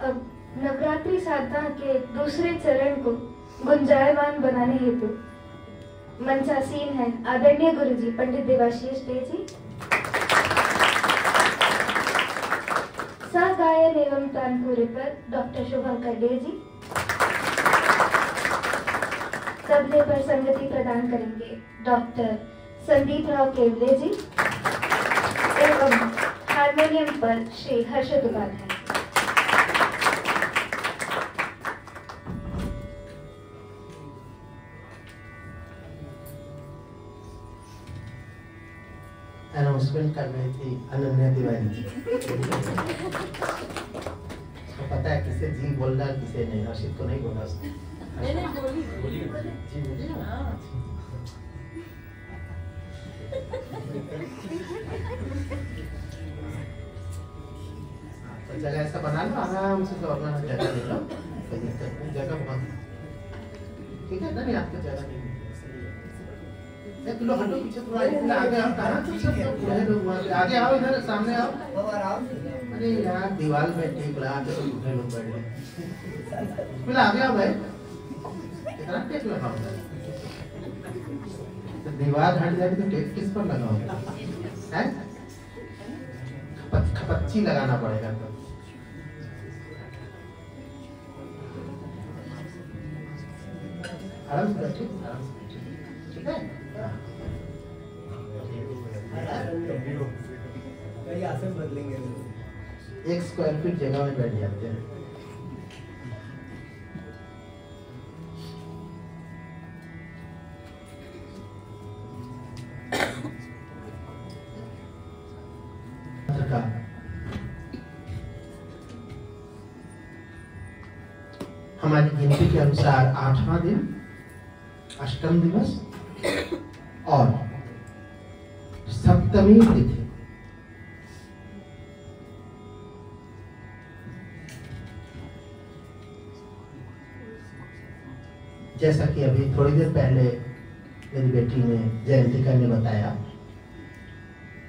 अब नवरात्रि साधना के दूसरे चरण को गुंजायमान बनाने हेतु मंचासीन है आदरणीय गुरुजी पंडित देवाशीष डे जी। सह गायन एवं तानपुरे पर डॉक्टर शुभंकर डे जी। तबले पर संगति प्रदान करेंगे डॉक्टर संदीप राव केवले जी एवं हारमोनियम पर श्री हर्षद उपाध्याय। अनाउंसमेंट कर रही थी अनन्या तिवारी जी। उसको पता है किसे जी बोल रहा किसे नहीं, हर्षित को नहीं बोला उसने। जी बोलिए ना। तो जगह ऐसा बना लो आराम से, तो अपना जगह ले लो, कोई दिक्कत नहीं, जगह बहुत ठीक है ना। नहीं आपको जगह नहीं एक किलो हटो पीछे थोड़ा, आगे आओ। कहाँ आगे आओ, इधर सामने आओ। अरे यार दीवार में ठीक लगा के दूसरे लोग बैठ गए। आगे आओ भाई, कितना टेक लगाओ। तो दीवार हट जाएगी तो टेक किस पर लगाओगे? हैं? खपच्ची लगाना पड़ेगा। तो आराम से बैठो, ठीक है। आसन बदलेंगे, 1 स्क्वायर फीट जगह में बैठ जाते हैं। हमारी गिनती के अनुसार 8वां दिन, अष्टम दिवस और सप्तमी तिथि। जैसा कि अभी थोड़ी देर पहले मेरी बेटी ने जयंतिका ने बताया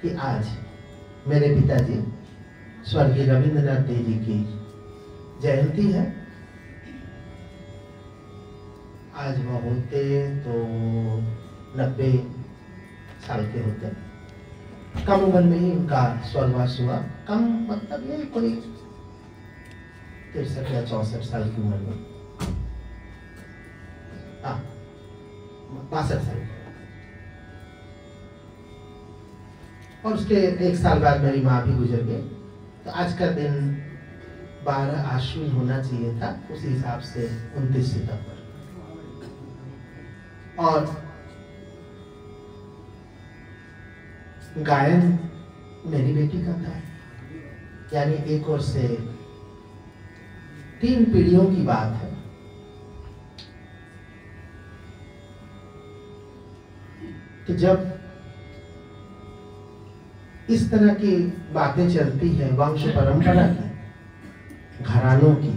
कि आज मेरे पिताजी स्वर्गीय रविंद्रनाथ देव जी की जयंती है। आज वह होते तो 90 साल के होते। कम उम्र में ही उनका स्वर्गवास हुआ। कम मतलब ये कोई 63 या 64 साल की उम्र में, 62 साल। और उसके 1 साल बाद मेरी माँ भी गुजर गई। तो आज का दिन 12 आश्विन होना चाहिए था, उसी हिसाब से 29 सितंबर। और गायन मेरी बेटी का था, यानी एक ओर से 3 पीढ़ियों की बात है। तो जब इस तरह की बातें चलती है वंश परंपरा की, घरानों की,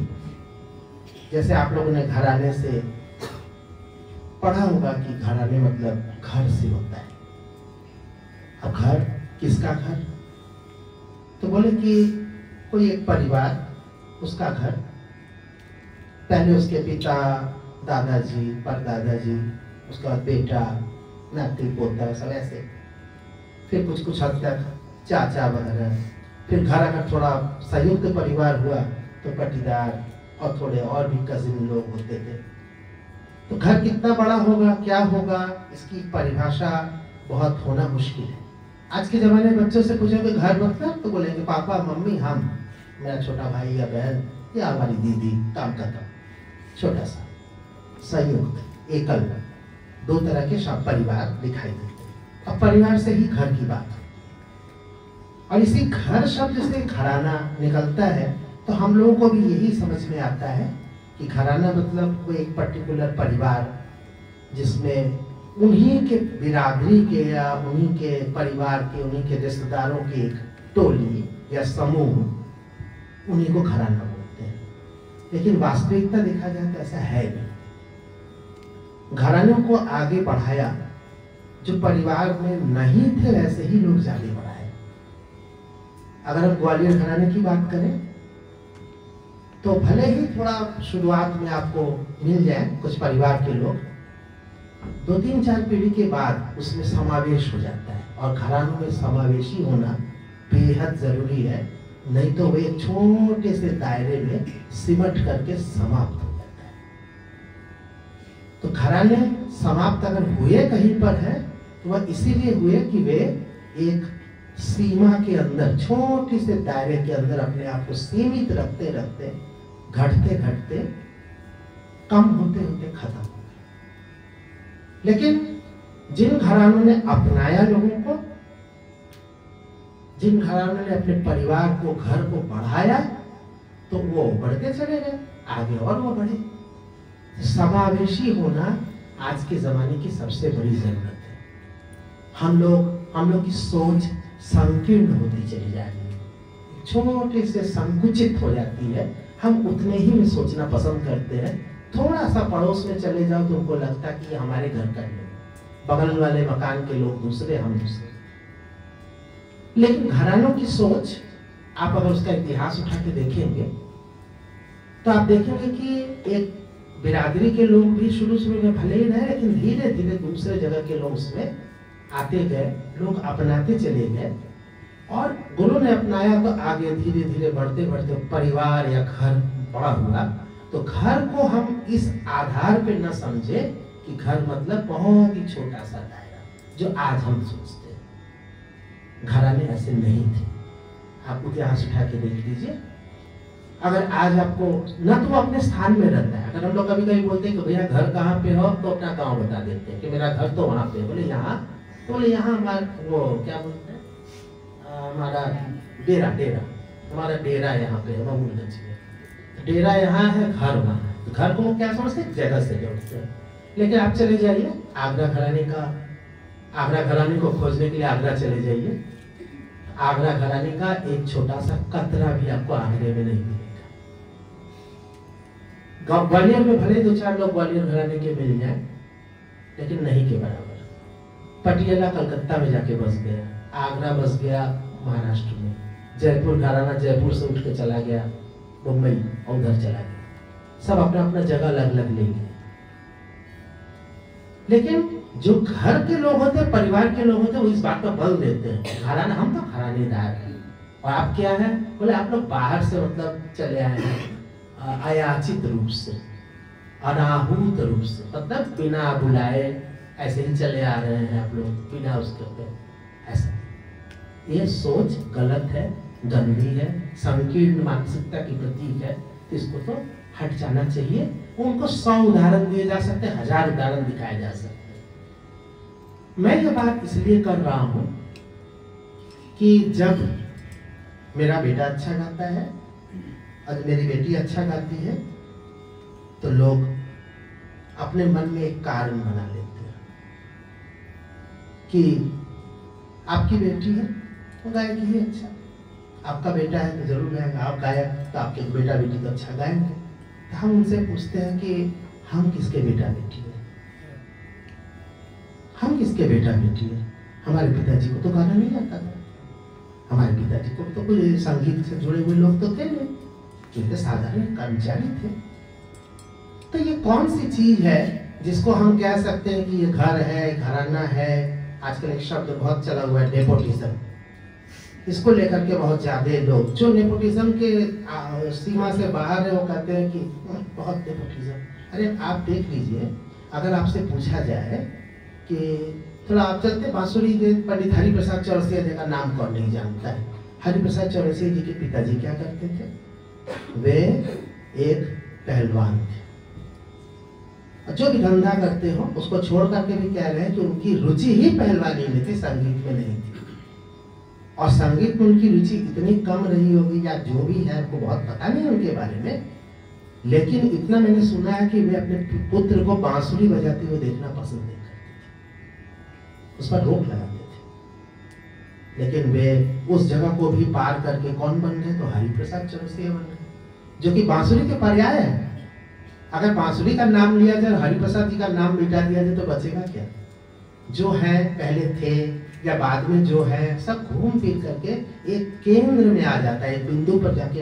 जैसे आप लोगों ने घराने से पढ़ा होगा कि घराने मतलब घर से होता है। अब घर किसका घर? तो बोले कि कोई एक परिवार, उसका घर। पहले उसके पिता, दादाजी, परदादाजी, उसका बेटा, नाती पोता, सब ऐसे। फिर कुछ कुछ हद तक चाचा वगैरह। फिर घर अगर थोड़ा संयुक्त परिवार हुआ तो पटीदार और थोड़े और भी कजिन लोग होते थे। तो घर कितना बड़ा होगा, क्या होगा, इसकी परिभाषा बहुत होना मुश्किल है। आज के जमाने में बच्चों से पूछोगे घर मतलब, तो बोलेंगे पापा मम्मी, हम, मेरा छोटा भाई या बहन या हमारी दीदी, काम करता। छोटा सा संयुक्त एकल 2 तरह के सब परिवार दिखाई देते। अब परिवार से ही घर की बात, और इसी घर शब्द से घराना निकलता है। तो हम लोगों को भी यही समझ में आता है कि घराना मतलब कोई एक पर्टिकुलर परिवार, जिसमें उन्हीं के बिरादरी के या उन्हीं के परिवार के, उन्हीं के रिश्तेदारों की एक टोली या समूह, उन्हीं को घराना बोलते हैं। लेकिन वास्तविकता देखा जाए तो ऐसा है नहीं। घरानों को आगे बढ़ाया जो परिवार में नहीं थे, वैसे ही लोग आगे बढ़ाए। अगर हम ग्वालियर घराने की बात करें तो भले ही थोड़ा शुरुआत में आपको मिल जाए कुछ परिवार के लोग, 2-3-4 पीढ़ी के बाद उसमें समावेश हो जाता है। और घरानों में समावेशी होना बेहद जरूरी है, नहीं तो वे एक छोटे से दायरे में सिमट करके समाप्त हो जाता है। तो घराने समाप्त अगर हुए कहीं पर है तो वह इसीलिए हुए कि वे एक सीमा के अंदर, छोटे से दायरे के अंदर अपने आप को सीमित रखते रखते, घटते घटते, कम होते होते खत्म हो गए। लेकिन जिन घरानों ने अपनाया लोगों को, जिन घरानों ने अपने परिवार को, घर को बढ़ाया, तो वो बढ़ते चले गए आगे और वो बढ़े। समावेशी होना आज के जमाने की सबसे बड़ी जरूरत है। हम लोग की सोच संकीर्ण होती चली जा रही है, छोटे से संकुचित हो जाती है। हम उतने ही में सोचना पसंद करते हैं। थोड़ा सा पड़ोस में चले जाओ तो उनको लगता कि हमारे घर का नहीं, बगल वाले मकान के लोग दूसरे, हम दूसरे। लेकिन घरानों की सोच, आप अगर उसका इतिहास उठा के देखेंगे तो आप देखेंगे कि एक बिरादरी के लोग भी शुरू में भले ही रहे, लेकिन धीरे धीरे दूसरे जगह के लोग उसमें आते गए, लोग अपनाते चले गए। और गुरु ने अपनाया तो आगे धीरे धीरे बढ़ते बढ़ते परिवार या घर बड़ा हुआ। तो घर को हम इस आधार पे न समझे कि घर मतलब बहुत ही छोटा सा दायरा, जो आज हम सोचते हैं। घराने ऐसे नहीं थे। आप इतिहास उठा के देख लीजिए। अगर आज आपको न तो अपने स्थान में रहता है, अगर हम लोग कभी कभी बोलते हैं कि भैया घर कहाँ पे हो, तो अपना गांव बता देते हैं कि मेरा घर तो वहां पे, बोले यहाँ, तो बोले यहाँ हमारा वो क्या बोलते हैं, हमारा डेरा, हमारा डेरा यहाँ पे है महमूदगंज में। डेरा यहाँ है, घर वहाँ है। तो घर को वो क्या समझते हैं, जगह से जोड़ते हैं। लेकिन आप चले जाइए आगरा घराने को खोजने के लिए आगरा चले जाइए, आगरा घराने का एक छोटा सा कतरा भी आपको आगरे में नहीं मिलेगा। ग्वालियर में भले 2-4 लोग ग्वालियर घराने के मिल जाए, लेकिन नहीं के बराबर। पटियाला कलकत्ता में जाके बस गया, आगरा बस गया महाराष्ट्र में, जयपुर घराना जयपुर से उठ के चला गया मुंबई और उधर चला गया। सब अपना अपना जगह अलग अलग ले गए। लेकिन जो घर के लोग होते, परिवार के लोग होते, वो इस बात पर बल देते हैं, घराना, हम तो घरानेदार हैं। और आप क्या है, बोले आप लोग बाहर से मतलब चले आए हैं, अयाचित रूप से, अनाहूत रूप से, मतलब बिना बुलाए ऐसे ही चले आ रहे हैं आप लोग, बिना उसके ऊपर ऐसा। ये सोच गलत है, गंदी है, संकीर्ण मानसिकता की प्रतीक है। तो इसको तो हट जाना चाहिए। उनको 100 उदाहरण दिए जा सकते हैं, 1000 उदाहरण दिखाए जा सकते हैं। मैं ये बात इसलिए कर रहा हूं कि जब मेरा बेटा अच्छा गाता है और मेरी बेटी अच्छा गाती है, तो लोग अपने मन में एक कारण बना लेते हैं कि आपकी बेटी है तो गाएगी ही अच्छा, आपका बेटा है तो जरूर गाएगा, आप गायक तो आपके बेटा बेटी तो अच्छा गाएंगे। तो हम उनसे पूछते हैं कि हम किसके बेटा बेटी है, हम किसके बेटा बेटी है। हमारे पिताजी को तो गाना नहीं आता था, हमारे पिताजी को तो कोई संगीत से जुड़े हुए लोग तो थे नहीं, जो साधारण कर्मचारी थे। तो ये कौन सी चीज है जिसको हम कह सकते हैं कि ये घर है, घराना है। आजकल एक शब्द बहुत चला हुआ है, नेपोटिज्म। इसको लेकर के बहुत ज्यादा लोग जो नेपोटिज्म के सीमा से बाहर है, वो कहते हैं कि बहुत नेपोटिज्म। अरे आप देख लीजिए, अगर आपसे पूछा जाए कि थोड़ा आप चलते बांसुरी के पंडित हरिप्रसाद चौरसिया जी का नाम कौन नहीं जानता है। हरिप्रसाद चौरसिया जी के पिताजी क्या करते थे, वे एक पहलवान थे। जो भी धंधा करते हो उसको छोड़ करके भी कह रहे हैं कि उनकी रुचि ही पहलवानी में थी, संगीत में नहीं थी। और संगीत में उनकी रुचि इतनी कम रही होगी या जो भी है, आपको बहुत पता नहीं उनके बारे में, लेकिन इतना मैंने सुना है कि वे अपने पुत्र को बांसुरी बजाते हुए देखना पसंद नहीं करते थे, उस पर रोक लगाते थे। लेकिन वे उस जगह को भी पार करके कौन बन गए, तो हरिप्रसाद चौरसिया बन गए, जो कि बांसुरी के पर्याय है। अगर बांसुरी का नाम लिया जाए, हरिप्रसाद जी का नाम मिटा दिया जाए, तो बचेगा क्या। जो है पहले थे या बाद में जो है, सब घूम फिर करके एक केंद्र में आ जाता है, एक बिंदु पर जाके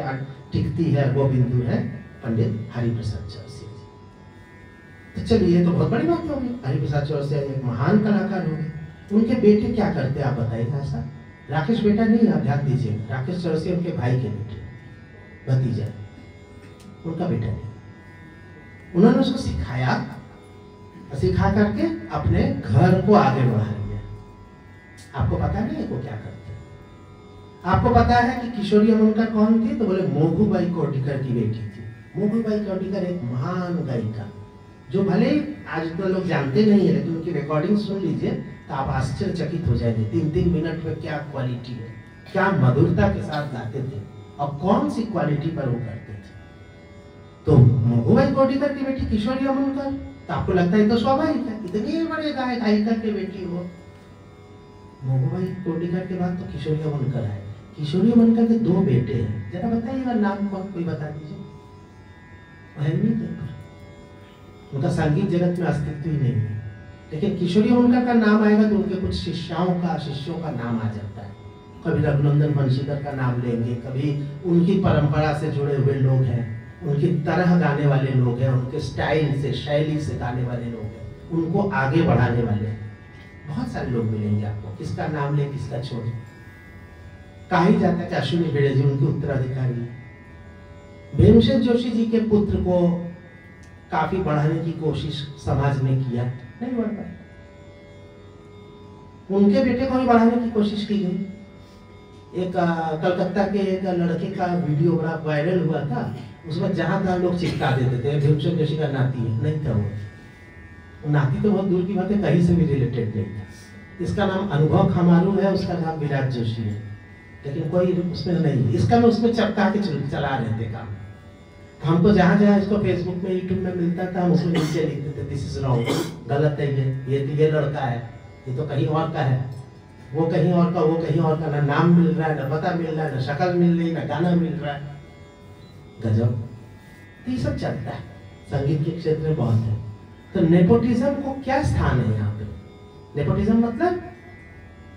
टिकती है वो बिंदु है पंडित हरिप्रसाद चौरसिया जी। तो चलिए, ये तो बहुत बड़ी बात होगी। हरिप्रसाद चौरसिया एक महान कलाकार हो गए। उनके बेटे क्या करते हैं आप बताइएगा। ऐसा राकेश बेटा नहीं, आप ध्यान दीजिए, राकेश चौरसिया उनके भाई के बेटे, भतीजा, उनका बेटा नहीं। उन्होंने उसको सिखाया, सिखा करके अपने घर को आगे बढ़ा लिया। आपको पता नहीं है वो क्या करते हैं? आपको पता है कि किशोरी अमोनकर कौन थी? तो बोले मोघूबाई कोर्टिकर की बेटी थी। मोघूबाई कोर्टिकर एक महान गायिका, जो भले आज तो लोग जानते नहीं है, लेकिन उनकी रिकॉर्डिंग सुन लीजिए तो आप आश्चर्यचकित हो जाएंगे। 3-3 मिनट में क्या क्वालिटी है, क्या मधुरता के साथ गाते थे और कौन सी क्वालिटी पर वो करते थे। तो मोघूबाई कोर्टिकर की बेटी किशोरी अमोनकर, तो आपको लगता है तो स्वाभाविक है, इतनी बड़े गायिका की बेटी हो। मोघूबाई कोर्टिकर के बाद तो किशोरी अमोनकर आए। किशोरी अमोनकर के 2 बेटे हैं, जरा बताइएगा नाम कौन, कोई बता दीजिए। उनका संगीत जगत में अस्तित्व ही नहीं है, लेकिन किशोरी अमोनकर का नाम आएगा तो उनके कुछ शिष्यों का नाम आ जाता है। कभी रघुनंदन बंशीधर का नाम लेंगे, कभी उनकी परंपरा से जुड़े हुए लोग हैं, उनकी तरह गाने वाले लोग हैं, उनके स्टाइल से, शैली से गाने वाले लोग हैं, उनको आगे बढ़ाने वाले हैं। बहुत सारे लोग मिलेंगे आपको, किसका नाम ले किसका छोड़े। कहा ही जाता है कि अश्विनी भिड़े जी उनके उत्तराधिकारी हैं। भीमसेन जोशी जी के पुत्र को काफी बढ़ाने की कोशिश समाज ने किया, नहीं बढ़ पाया। उनके बेटे को भी बढ़ाने की कोशिश की गई। एक कलकत्ता के एक लड़के का वीडियो बड़ा वायरल हुआ था, उसमें जहां तहां लोग चिपका देते थे भीमसेन जोशी का नाती है, नहीं था वो नाती तो बहुत दूर की बात है, कहीं से भी रिलेटेड नहीं था। इसका नाम अनुभव खमारू है, उसका नाम विराट जोशी है, लेकिन कोई उसमें नहीं। इसका मैं उसमें चपका के चला रहे थे काम। हमको जहाँ जहाँ इसको फेसबुक में, यूट्यूब में मिलता था, हम उसमें नीचे लिखते थे दिस इज रॉन्ग, गलत है ये लड़का है, ये तो कहीं और का है, वो कहीं और का, वो कहीं और का, ना नाम मिल रहा है, ना पता मिल रहा है, ना शक्ल मिल रही, ना गाना मिल रहा है। गजब। तो ये सब चलता है, संगीत के क्षेत्र में बहुत है। तो नेपोटिज्म को क्या स्थान है यहाँ पे? नेपोटिज्म मतलब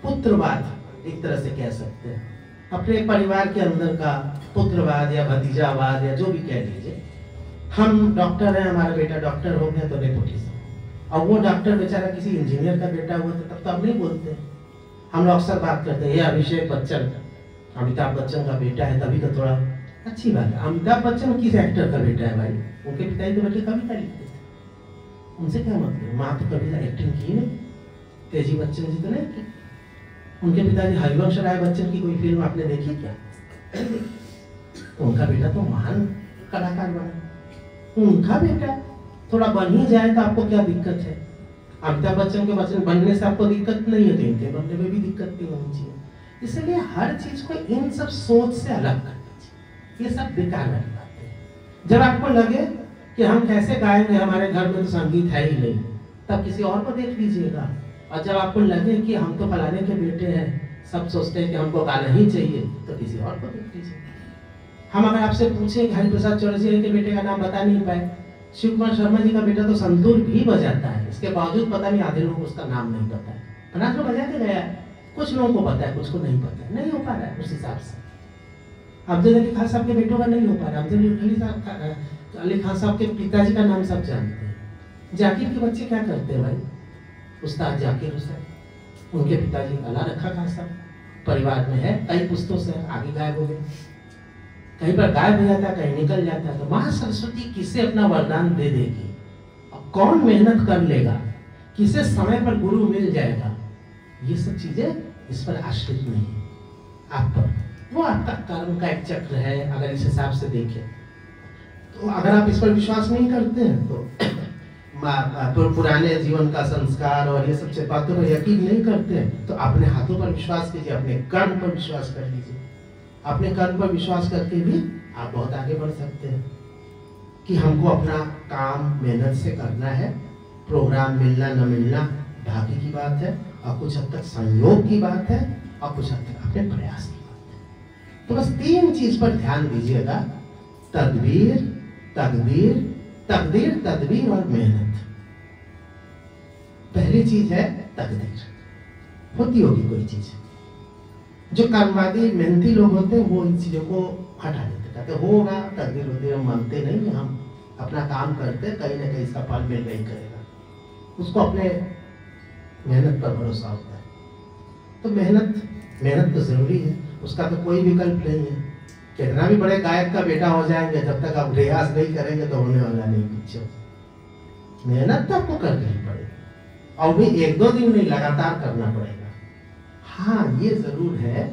पुत्रवाद, एक तरह से कह सकते हैं। अपने परिवार के अंदर का पुत्रवाद या भतीजावाद या जो भी कह लीजिए। हम डॉक्टर हैं, हमारा बेटा डॉक्टर हो गया तो नेपोटिज्म। और वो डॉक्टर बेचारा किसी इंजीनियर का बेटा हुआ था तब तो हम नहीं बोलते। हम लोग अक्सर बात करते हैं ये अभिषेक बच्चन अमिताभ बच्चन का बेटा है, तभी तो थोड़ा अच्छी बात है। अमिताभ बच्चन किस एक्टर का बेटा है भाई? उनके पिताजी तो बेटे कविता लिखते थे, उनसे क्या मतलब? माँ तो कभी एक्टिंग की नहीं, तेजी बच्चन जी तो नहीं की। उनके पिताजी हरिवंश राय बच्चन की कोई फिल्म आपने देखी क्या? तो उनका बेटा तो महान कलाकार बना। उनका बेटा थोड़ा बन ही जाए तो आपको क्या दिक्कत है? अमिताभ बच्चन के बच्चन बनने से आपको दिक्कत नहीं है, तो इनके बनने में भी दिक्कत नहीं होनी चाहिए। इसलिए हर चीज को इन सब सोच से अलग करना चाहिए। ये सब बेकार वाली बातें हैं। जब आपको लगे कि हम कैसे गाएंगे, हमारे घर में तो संगीत है ही नहीं, तब किसी और को देख लीजिएगा। और जब आपको लगे कि हम तो फलाने के बेटे हैं, सब सोचते हैं कि हमको गाना ही चाहिए, तो किसी और को देख लीजिए। हम अगर आपसे पूछें कि हरिप्रसाद चौरसिया के बेटे का नाम बता नहीं पाए, शिव कुमार शर्मा जी का बेटा तो संतूर भी बजाता है, इसके बावजूद पता नहीं आधे लोगों को उसका नाम नहीं पता है। पता तो बजा के गया है, कुछ लोगों को पता है, कुछ को नहीं पता है, नहीं हो पा रहा है उस हिसाब से। अब्दुल अली खान साहब के बेटों का नहीं हो पा रहा। अली खान साहब के पिताजी का नाम सब जानते हैं। जाकिर के बच्चे क्या करते हैं भाई? उस्ताद जाकिर हुसैन, उनके पिताजी अला रखा खान साहब परिवार में है, कई पुस्तों से आगे गायब हो गए, कहीं पर गायब हो जाता है, कहीं निकल जाता है। तो माँ सरस्वती किसे अपना वरदान दे देगी और कौन मेहनत कर लेगा, किसे समय पर गुरु मिल जाएगा, ये सब चीजें इस पर आश्रित नहीं है आप पर। वो आपका कर्म का एक चक्र है, अगर इस हिसाब से देखें तो। अगर आप इस पर विश्वास नहीं करते हैं तो पुराने जीवन का संस्कार और ये सब बातों पर यकीन नहीं करते हैं, तो अपने हाथों पर विश्वास कीजिए, अपने कर्म पर विश्वास कर लीजिए। अपने कर्म पर विश्वास करके भी आप बहुत आगे बढ़ सकते हैं कि हमको अपना काम मेहनत से करना है। प्रोग्राम मिलना न मिलना भाग्य की बात है, और कुछ हद तक संयोग की बात है, और कुछ हद तक अपने प्रयास की बात है। तो बस 3 चीज पर ध्यान दीजिएगा, तदबीर, तकदीर, तकदीर, तदबीर और मेहनत। पहली चीज है तकदीर। होती होगी कोई चीज, जो कर्मवादी मेहनती लोग होते हैं वो इन चीजों को हटा देते हैं। कहते होगा, तकदीर वकदीर हम मानते नहीं है, हम अपना काम करते, कहीं ना कहीं इसका फल मिल नहीं करेगा। उसको अपने मेहनत पर भरोसा होता है। तो मेहनत तो जरूरी है, उसका तो कोई विकल्प नहीं है। कितना भी बड़े गायक का बेटा हो जाएंगे, जब तक आप रियाज नहीं करेंगे तो होने वाला नहीं कुछ। मेहनत तो आपको करनी ही पड़ेगी, और भी 1-2 दिन नहीं, लगातार करना पड़ेगा। हाँ, ये जरूर है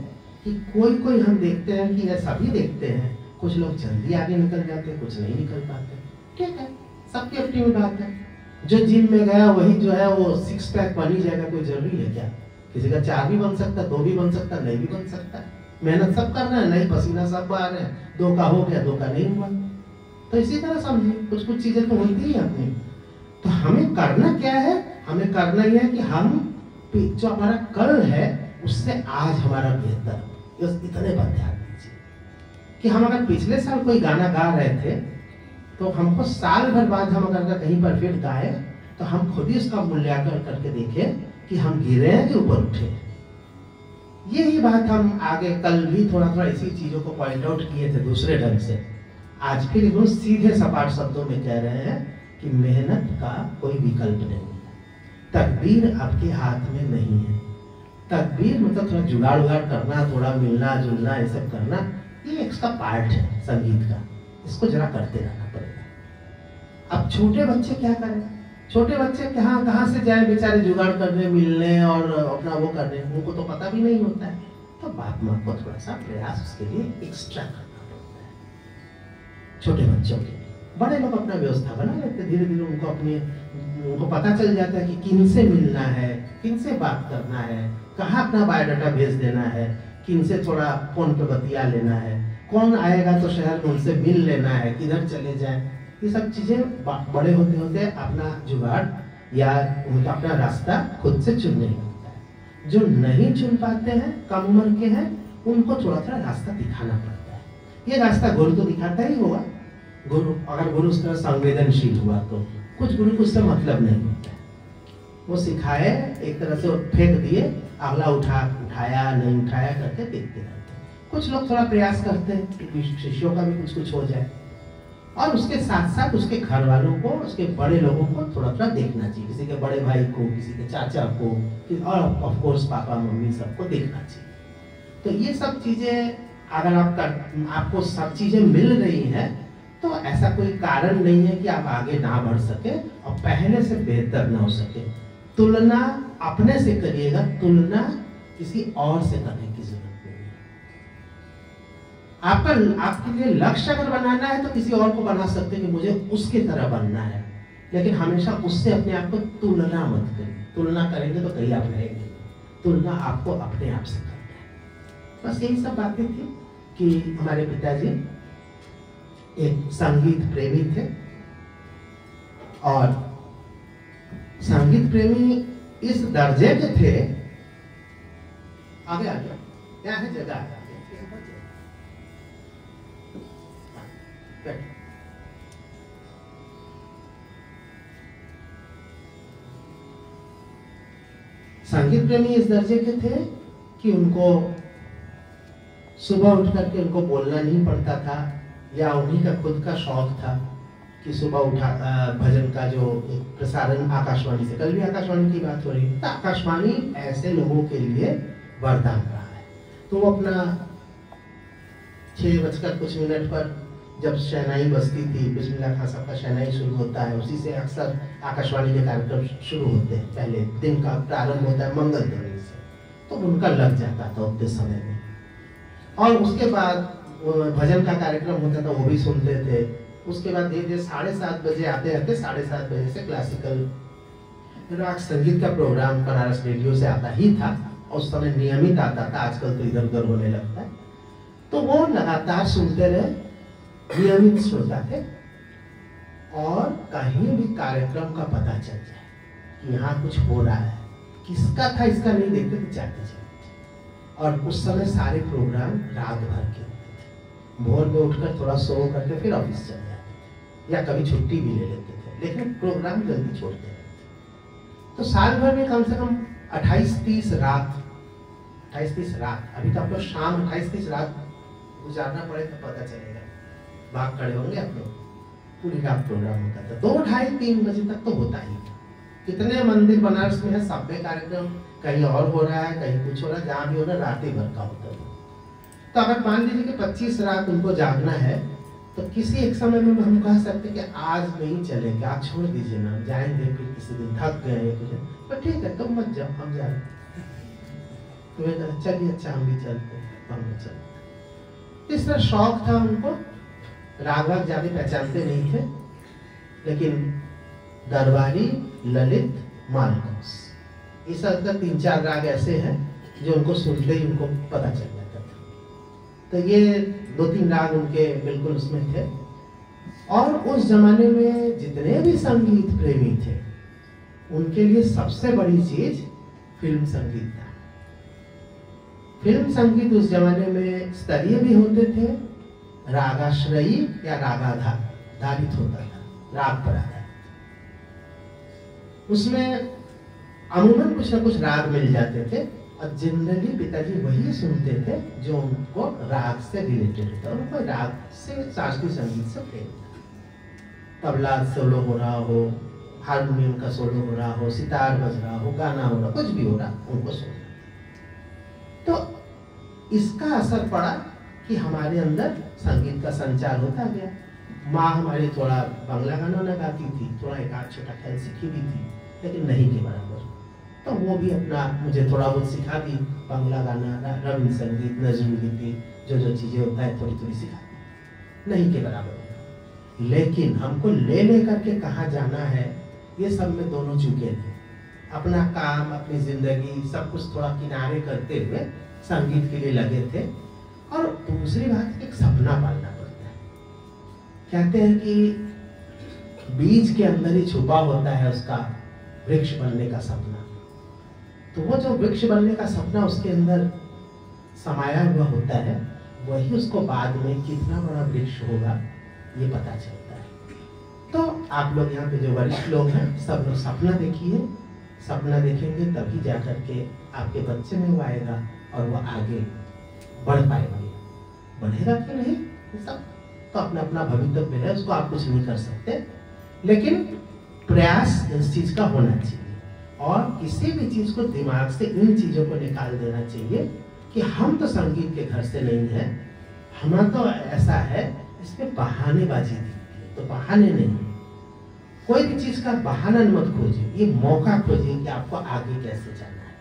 कि कोई हम देखते हैं कि ये सभी देखते हैं, कुछ लोग जल्दी आगे निकल जाते हैं, कुछ नहीं निकल पाते। ठीक है, सबकी अपनी बात है। जो जिम में गया वही जो है वो 6 पैक बन ही जाएगा, कोई जरूरी है क्या? किसी का 4 भी बन सकता, 2 भी बन सकता, नहीं भी बन सकता। मेहनत सब कर रहे हैं, नहीं पसीना सब बहा रहे हैं, 2 का हो गया, 2 का नहीं हुआ। तो इसी तरह समझिए, कुछ चीजें तो होती ही अपनी। तो हमें करना क्या है? हमें करना ही है कि हम जो हमारा कल है उससे आज हमारा बेहतर, इतने पर ध्यान दीजिए कि हम अगर पिछले साल कोई गाना गा रहे थे तो हमको साल भर बाद हम अगर कहीं पर फिर गाए तो हम खुद ही उसका मूल्यांकन करके देखें कि हम गिरे हैं कि ऊपर उठे। यही बात हम आगे कल भी थोड़ा इसी चीजों को पॉइंट आउट किए थे दूसरे ढंग से। आज फिर एकदम सीधे सपाट शब्दों में कह रहे हैं कि मेहनत का कोई विकल्प नहीं है, तकदीर आपके हाथ में नहीं है। तकदीर मतलब थोड़ा जुगाड़ उगाड़ करना, थोड़ा मिलना जुलना, ये सब करना, ये इसका पार्ट है संगीत का। इसको जरा करते रहना पड़ेगा। अब छोटे बच्चे क्या करें? छोटे बच्चे कहाँ से जाए बेचारे जुगाड़ करने, मिलने और अपना वो करने, उनको तो पता भी नहीं होता है। तो बाप माँ को थोड़ा सा प्रयास उसके लिए एक्स्ट्रा करना पड़ता है छोटे बच्चों के लिए। बड़े लोग अपना व्यवस्था बना लेते, धीरे धीरे उनको पता चल जाता है कि किन से मिलना है, किन से बात करना है, कहाँ अपना बायोडाटा भेज देना है, किन से थोड़ा फोन पे बतिया लेना है, कौन आएगा तो शहर में उनसे मिल लेना है, किधर चले जाए। ये सब चीजें बड़े होते होते अपना जुगाड़ या उनका अपना रास्ता खुद से चुनने लगता है। जो नहीं चुन पाते हैं, कम उम्र के हैं, उनको थोड़ा रास्ता दिखाना पड़ता है। ये रास्ता गुरु तो दिखाता ही होगा। अगर गुरु उस तरह संवेदनशील हुआ तो कुछ गुरु को उससे मतलब नहीं होता है। वो सिखाए, एक तरह से फेंक दिए, अगला उठाया नहीं उठाया करके देखते रहते हैं। कुछ लोग थोड़ा प्रयास करते हैं कि शिष्यों का भी कुछ हो जाए, और उसके साथ साथ उसके घर वालों को, उसके बड़े लोगों को थोड़ा देखना चाहिए। किसी के बड़े भाई को, किसी के चाचा को, और ऑफ कोर्स पापा मम्मी सबको देखना चाहिए। तो ये सब चीजें अगर आपको सब चीजें मिल रही हैं तो ऐसा कोई कारण नहीं है कि आप आगे ना बढ़ सके और पहले से बेहतर ना हो सके। तुलना अपने से करिएगा, तुलना किसी और से करने की जरूरत नहीं है। आपके लिए लक्ष्य अगर बनाना है तो किसी और को बना सकते हैं कि मुझे उसकी तरह बनना है, लेकिन हमेशा उससे अपने आप को तुलना मत करिए। तुलना करेंगे तो कहीं आप रहेंगे। तुलना आपको अपने आप से करना है। बस यही सब बातें थी कि हमारे पिताजी एक संगीत प्रेमी थे, और संगीत प्रेमी इस दर्जे के थे। आगे क्या है जगह है, संगीत प्रेमी इस दर्जे के थे कि उनको सुबह उठ करके उनको बोलना नहीं पड़ता था, या उन्हीं का खुद का शौक था कि सुबह उठा भजन का जो एक प्रसारण आकाशवाणी से, कल भी आकाशवाणी की बात हो रही है, तो आकाशवाणी ऐसे लोगों के लिए वरदान रहा है। तो वो अपना 6:00 पर जब शहनाई बजती थी, बिस्मिल्लाह खान साहब का शहनाई शुरू होता है, उसी से अक्सर आकाशवाणी के कार्यक्रम शुरू होते हैं। पहले दिन का प्रारंभ होता है मंगल ध्वनि से, तो उनका लग जाता था उतने समय में। और उसके बाद भजन का कार्यक्रम होता था, वो भी सुनते थे। उसके बाद धीरे धीरे 7:30 बजे आते 7:30 बजे से क्लासिकल राग संगीत का प्रोग्राम बनारस रेडियो से आता ही था, और उस समय नियमित आता था। आजकल तो इधर उधर होने लगता है। तो वो लगातार सुनते रहे, नियमित श्रोता थे, और कहीं भी कार्यक्रम का पता चल जाए कि यहाँ कुछ हो रहा है, किसका था इसका नहीं देखते थे, जाते जाते। और उस समय सारे प्रोग्राम रात भर के होते थे। भोर में उठकर थोड़ा सो करके फिर ऑफिस चले जाते थे, या कभी छुट्टी भी ले लेते थे, लेकिन प्रोग्राम जल्दी छोड़ते रहते थे। तो साल भर में कम से कम 28-30 रात, अभी तो आपको शाम 28-30 रात गुजारना पड़े तो पता चलेगा। भाग खड़े होंगे आप लोग। पूरी रात प्रोग्राम होता था, 2, 2:30, 3 बजे तक तो होता ही था। कितने मंदिर बनारस में है, सब में कार्यक्रम कहीं और हो रहा है, कहीं कुछ हो रहा है, जहाँ भी हो रहा है रात ही भर का होता था। तो अगर मान लीजिए कि 25 रात उनको जागना है, तो किसी एक समय में हम कह सकते कि आज नहीं चलेंगे, आप छोड़ दीजिए ना, जाएंगे फिर किसी दिन, थक गए कुछ, तो ठीक है तुम मत जाओ, हम जा रहे। तुम्हें कहा चलिए अच्छा हम भी चलते हैं, हम भी चलते। इस तरह शौक था उनको, राग वाग ज्यादा पहचानते नहीं थे, लेकिन दरबारी, ललित, मालकोस, इस तरह 3-4 राग ऐसे हैं जो उनको सुनते ही उनको पता चल जाता था। तो ये 2-3 राग उनके बिल्कुल उसमें थे। और उस जमाने में जितने भी संगीत प्रेमी थे, उनके लिए सबसे बड़ी चीज फिल्म संगीत था। फिल्म संगीत उस जमाने में स्तरीय भी होते थे, रागाश्रयी या रागाधारित होता था, राग पर आधारित। उसमें अमूमन कुछ ना कुछ राग मिल जाते थे, और जनरली पिताजी वही सुनते थे जो उनको राग से रिलेटेड था, उनको राग से, शास्त्रीय संगीत से प्रेम था। तबला सोलो हो रहा हो, हारमोनियम का सोलो हो रहा हो, सितार बज रहा हो, गाना हो रहा, कुछ भी हो रहा, उनको सुनना। तो इसका असर पड़ा कि हमारे अंदर संगीत का संचार होता गया। माँ हमारी थोड़ा बांग्ला गाना ना गाती थी, थोड़ा एक आध छोटा ख्याल सीखी भी थी, लेकिन नहीं के बराबर। तो वो भी अपना मुझे थोड़ा बहुत सिखा दी, बांग्ला गाना, रवींद्र संगीत, नजरुल गीति, जो चीजें होता है थोड़ी थोड़ी सिखा दी, नहीं के बराबर। लेकिन हमको ले लेकर के कहाँ जाना है, ये सब में दोनों चुके थे। अपना काम, अपनी जिंदगी, सब कुछ थोड़ा किनारे करते हुए संगीत के लिए लगे थे। और दूसरी बात, एक सपना पालना पड़ता है। कहते हैं कि बीज के अंदर ही छुपा होता है उसका वृक्ष बनने का सपना। तो वो जो वृक्ष बनने का सपना उसके अंदर समाया हुआ होता है, वही उसको बाद में कितना बड़ा वृक्ष होगा ये पता चलता है। तो आप लोग यहाँ पे जो वरिष्ठ लोग हैं, सब लोग सपना देखिए। सपना देखेंगे तभी जा करके आपके बच्चे में वो आएगा और वो आगे बढ़ पाएगा। बढ़ेगा कि नहीं, सब तो अपना अपना भवितव्य है, उसको आप कुछ नहीं कर सकते, लेकिन प्रयास इस चीज का होना चाहिए। और किसी भी चीज को दिमाग से इन चीजों को निकाल देना चाहिए कि हम तो संगीत के घर से नहीं है, हमारा तो ऐसा है, इसमें बहानेबाजी दिखती है, तो बहाने नहीं। कोई भी चीज का बहाना मत खोजिए, ये मौका खोजिए कि आपको आगे कैसे जाना है।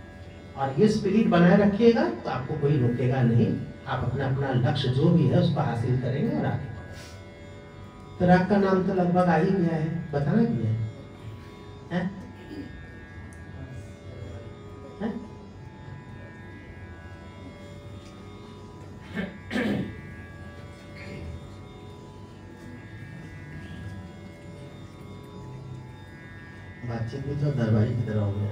और ये स्पिरिट बनाए रखिएगा तो आपको कोई रोकेगा नहीं, आप अपना अपना लक्ष्य जो भी है उसको हासिल करेंगे और आगे बढ़ेंगे। तो राग का नाम तो लगभग आ ही गया है, बताना भी है? बातचीत भी तो दरबारी की तरह हो गया।